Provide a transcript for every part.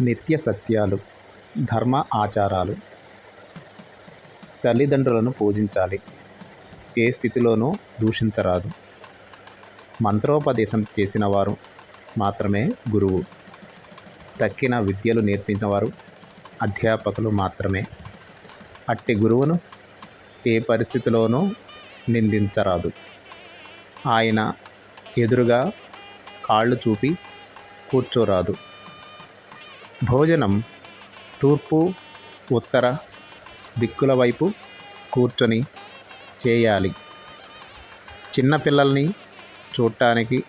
నిత్య సత్యాలు, ధర్మ ఆచారాలు. తల్లిదండ్రులను పూజించాలి. ఏ స్థితిలోనూ దూషించరాదు. మంత్రోపదేశం చేసినవారు మాత్రమే గురువు. తక్కిన విద్యలు నేర్పినవారు అధ్యాపకులు మాత్రమే. అట్టి గురువును ఏ పరిస్థితిలోనూ నిందించరాదు. ఆయన ఎదురుగా కాళ్ళు చూపి కూర్చోరాదు. భోజనం తూర్పు, ఉత్తర దిక్కుల వైపు కూర్చొని చేయాలి. చిన్నపిల్లల్ని చూడటానికి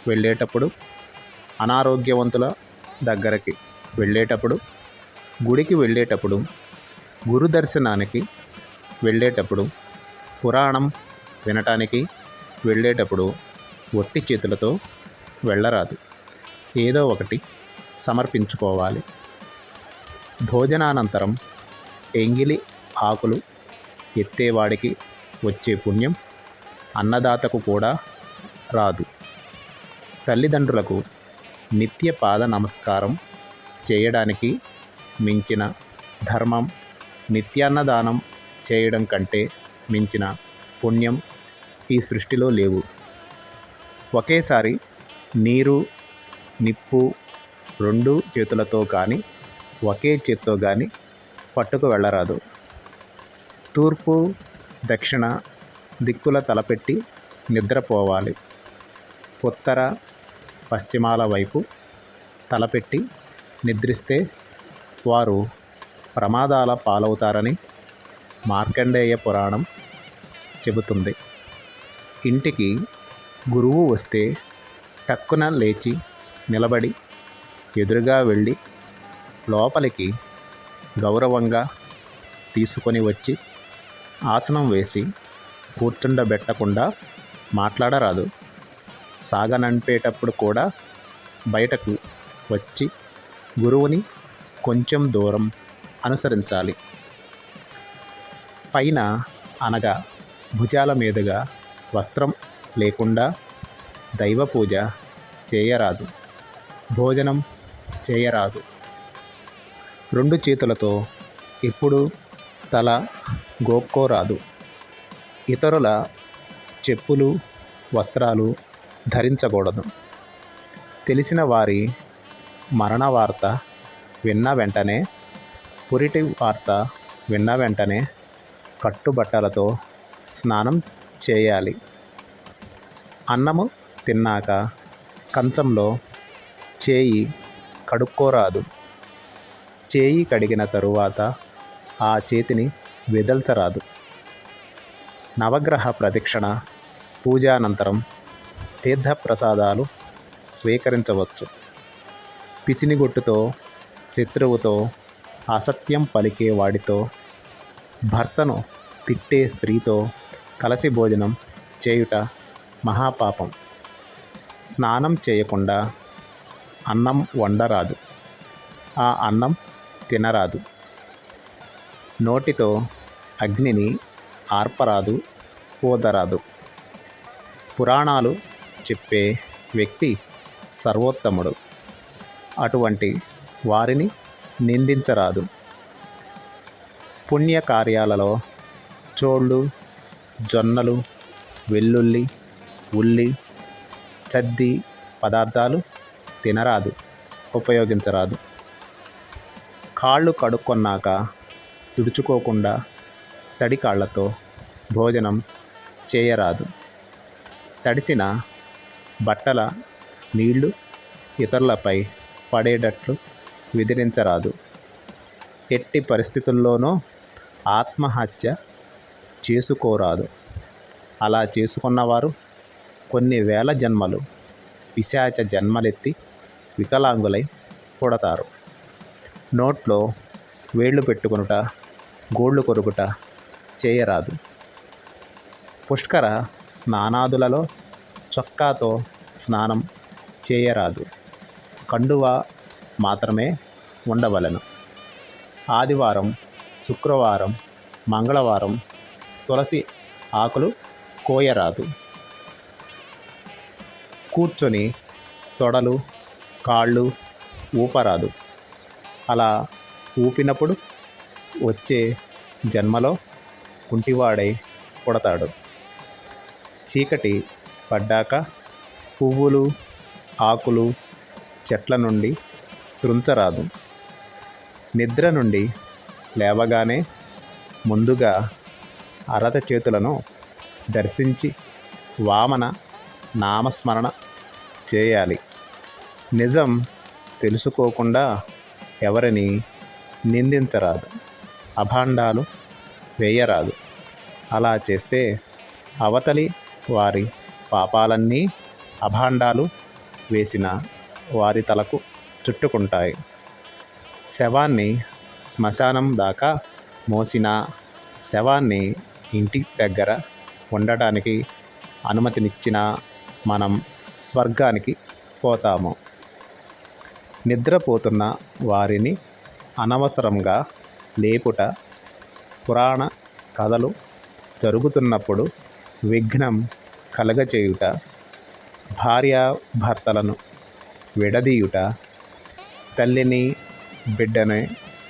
వెళ్ళేటప్పుడు, అనారోగ్యవంతుల దగ్గరికి వెళ్ళేటప్పుడు, గుడికి వెళ్ళేటప్పుడు, గురు దర్శనానికి వెళ్ళేటప్పుడు, పురాణం వినటానికి వెళ్ళేటప్పుడు ఒట్టి చేతులతో వెళ్ళరాదు. ఏదో ఒకటి సమర్పించుకోవాలి. భోజనానంతరం ఎంగిలి ఆకులు ఎత్తేవాడికి వచ్చే పుణ్యం అన్నదాతకు కూడా రాదు. తల్లిదండ్రులకు నిత్య పాద నమస్కారం చేయడానికి మించిన ధర్మం, నిత్యాన్నదానం చేయడం కంటే మించిన పుణ్యం ఈ సృష్టిలో లేవు. ఒకేసారి నీరు, నిప్పు రెండు చేతులతో కానీ, ఒకే చేత్తో కానీ పట్టుకు వెళ్ళరాదు. తూర్పు, దక్షిణ దిక్కుల తలపెట్టి నిద్రపోవాలి. ఉత్తర, పశ్చిమాల వైపు తలపెట్టి నిద్రిస్తే వారు ప్రమాదాల పాలవుతారని మార్కండేయ పురాణం చెబుతుంది. ఇంటికి గురువు వస్తే టక్కున లేచి నిలబడి ఎదురుగా వెళ్ళి లోపలికి గౌరవంగా తీసుకొని వచ్చి ఆసనం వేసి కూర్చుండబెట్టకుండా మాట్లాడరాదు. సాగనంపేటప్పుడు కూడా బయటకు వచ్చి గురువుని కొంచెం దూరం అనుసరించాలి. పైన అనగా భుజాల మీదుగా వస్త్రం లేకుండా దైవ పూజ చేయరాదు. భోజనం చేయరాదు. రెండు చేతులతో ఎప్పుడు తల గోక్కోరాదు. ఇతరుల చెప్పులు, వస్త్రాలు ధరించకూడదు. తెలిసిన వారి మరణ వార్త విన్న వెంటనే, పురిటి వార్త విన్న వెంటనే కట్టుబట్టలతో స్నానం చేయాలి. అన్నము తిన్నాక కంచంలో చేయి కడుక్కోరాదు. చేయి కడిగిన తరువాత ఆ చేతిని వెదల్చరాదు. నవగ్రహ ప్రదక్షిణ, పూజానంతరం తీర్థప్రసాదాలు స్వీకరించవచ్చు. పిసినిగొట్టుతో, శత్రువుతో, అసత్యం పలికే వాడితో, భర్తను తిట్టే స్త్రీతో కలిసి భోజనం చేయుట మహాపాపం. స్నానం చేయకుండా అన్నం వండరాదు. ఆ అన్నం తినరాదు. నోటితో అగ్నిని ఆర్పరాదు, ఊదరాదు. పురాణాలు చెప్పే వ్యక్తి సర్వోత్తముడు. అటువంటి వారిని నిందించరాదు. పుణ్యకార్యాలలో చోళ్ళు, జొన్నలు, వెల్లుల్లి, ఉల్లి, చద్ది పదార్థాలు తినరాదు, ఉపయోగించరాదు. కాళ్ళు కడుక్కున్నాక తుడుచుకోకుండా తడి కాళ్ళతో భోజనం చేయరాదు. తడిసిన బట్టల నీళ్లు ఇతరులపై పడేటట్లు విదిలించరాదు. ఎట్టి పరిస్థితుల్లోనూ ఆత్మహత్య చేసుకోరాదు. అలా చేసుకున్నవారు కొన్ని వేల జన్మలు పిశాచ జన్మలెత్తి వికలాంగులై పుడతారు. నోట్లో వేళ్ళు పెట్టుకొనుట, గోళ్ళు కొరుకుట చేయరాదు. పుష్కర స్నానాదులలో చొక్కాతో స్నానం చేయరాదు. కండువా మాత్రమే ఉండవలెను. ఆదివారం, శుక్రవారం, మంగళవారం తులసి ఆకులు కోయరాదు. కూర్చొని తొడలు, కాళ్ళు ఊపరాదు. అలా ఊపినప్పుడు వచ్చే జన్మలో కుంటివాడై పుడతాడు. చీకటి పడ్డాక పువ్వులు, ఆకులు చెట్ల నుండి త్రుంచరాదు. నిద్ర నుండి లేవగానే ముందుగా అరత చేతులను దర్శించి వామన నామస్మరణ చేయాలి. నిజం తెలుసుకోకుండా ఎవరిని నిందించరాదు, అభాండాలు వేయరాదు. అలా చేస్తే అవతలి వారి పాపాలన్నీ అభాండాలు వేసిన వారి తలకు చుట్టుకుంటాయి. శవాన్ని శ్మశానం దాకా మోసినా, శవాన్ని ఇంటి దగ్గర ఉండటానికి అనుమతినిచ్చినా మనం స్వర్గానికి పోతాము. నిద్రపోతున్న వారిని అనవసరంగా లేపుట, పురాణ కథలు జరుగుతున్నప్పుడు విఘ్నం కలగచేయుట, భార్యాభర్తలను విడదీయుట, తల్లిని బిడ్డని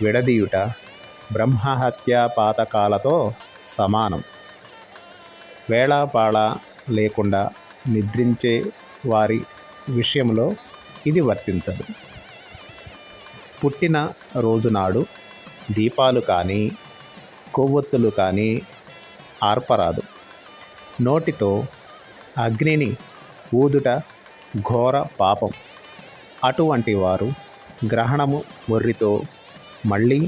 విడదీయుట బ్రహ్మహత్యా పాతకాలతో సమానం. వేళాపాళ లేకుండా నిద్రించే వారి విషయంలో ఇది వర్తించదు. పుట్టిన రోజునాడు దీపాలు కానీ కొవ్వొత్తులు కానీ ఆర్పరాదు. నోటితో అగ్నిని ఊదుట ఘోర పాపం. అటువంటి వారు గ్రహణము మొర్రితో మళ్ళీ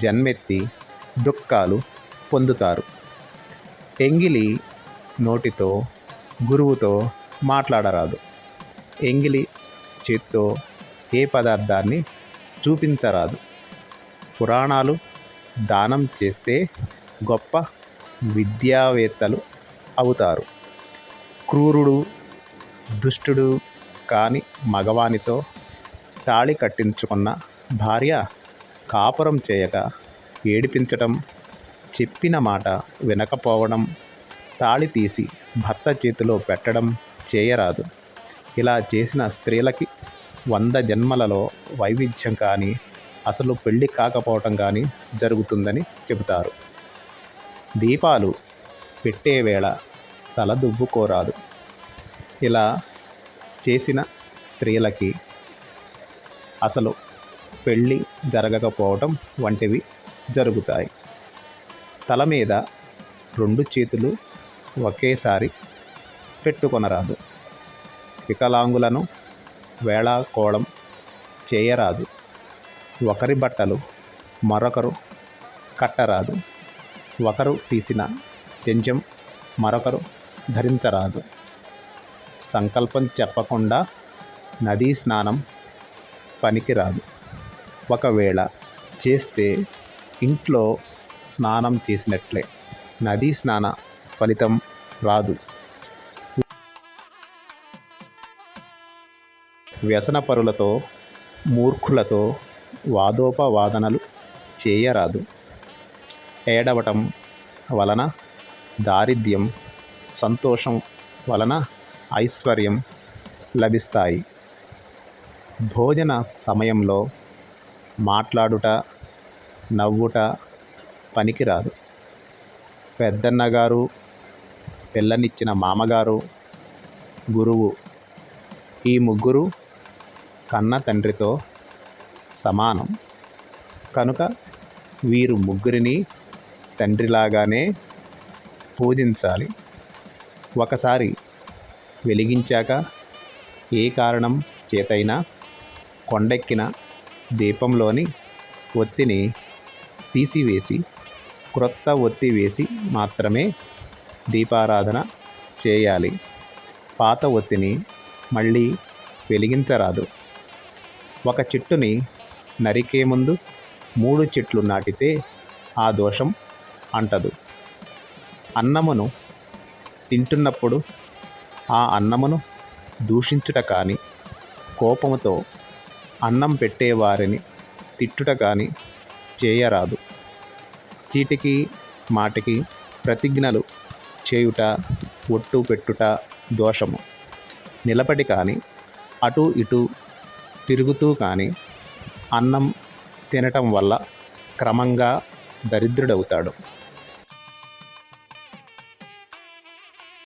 జన్మెత్తి దుఃఖాలు పొందుతారు. ఎంగిలి నోటితో గురువుతో మాట్లాడరాదు. ఎంగిలి చేత్తో ఏ పదార్థాన్ని చూపించరాదు. పురాణాలు దానం చేస్తే గొప్ప విద్యావేత్తలు అవుతారు. క్రూరుడు, దుష్టుడు కాని మగవానితో తాళి కట్టించుకున్న భార్య కాపురం చేయక ఏడిపించటం, చెప్పిన మాట వినకపోవడం, తాళి తీసి భర్త చేతిలో పెట్టడం చేయరాదు. ఇలా చేసిన స్త్రీలకి 100 జన్మలలో వైవిధ్యం కానీ, అసలు పెళ్ళి కాకపోవటం కానీ జరుగుతుందని చెబుతారు. దీపాలు పెట్టే వేళ తల దువ్వుకోరాదు. ఇలా చేసిన స్త్రీలకి అసలు పెళ్ళి జరగకపోవటం వంటివి జరుగుతాయి. తల మీద 2 చేతులు ఒకేసారి పెట్టుకొనరాదు. వికలాంగులను వేళాకోళం చేయరాదు. ఒకరి బట్టలు మరొకరు కట్టరాదు. ఒకరు తీసిన జంజం మరొకరు ధరించరాదు. సంకల్పం చెప్పకుండా నదీ స్నానం పనికిరాదు. ఒకవేళ చేస్తే ఇంట్లో స్నానం చేసినట్లే, నదీ స్నాన ఫలితం రాదు. వ్యసనపరులతో, మూర్ఖులతో వాదోపవాదనలు చేయరాదు. ఏడవటం వలన దారిద్ర్యం, సంతోషం వలన ఐశ్వర్యం లభిస్తాయి. భోజన సమయంలో మాట్లాడుట, నవ్వుట పనికిరాదు. పెద్దన్నగారు, పిల్లనిచ్చిన మామగారు, గురువు ఈ ముగ్గురు కన్న తండ్రితో సమానం కనుక వీరు ముగ్గురిని తండ్రిలాగానే పూజించాలి. ఒకసారి వెలిగించాక ఏ కారణం చేతైనా కొండెక్కిన దీపంలోని ఒత్తిని తీసివేసి క్రొత్త ఒత్తి వేసి మాత్రమే దీపారాధన చేయాలి. పాత ఒత్తిని మళ్ళీ వెలిగించరాదు. ఒక చెట్టుని నరికే ముందు 3 చెట్లు నాటితే ఆ దోషం అంటదు. అన్నమును తింటున్నప్పుడు ఆ అన్నమును దూషించుట కానీ, కోపముతో అన్నం పెట్టేవారిని తిట్టుట కానీ చేయరాదు. చీటికి మాటికి ప్రతిజ్ఞలు చేయుట, ఒట్టు పెట్టుట దోషము. నిలబడి కానీ, అటు ఇటు తిరుగుతూ కానీ అన్నం తినటం వల్ల క్రమంగా దరిద్రుడవుతాడు.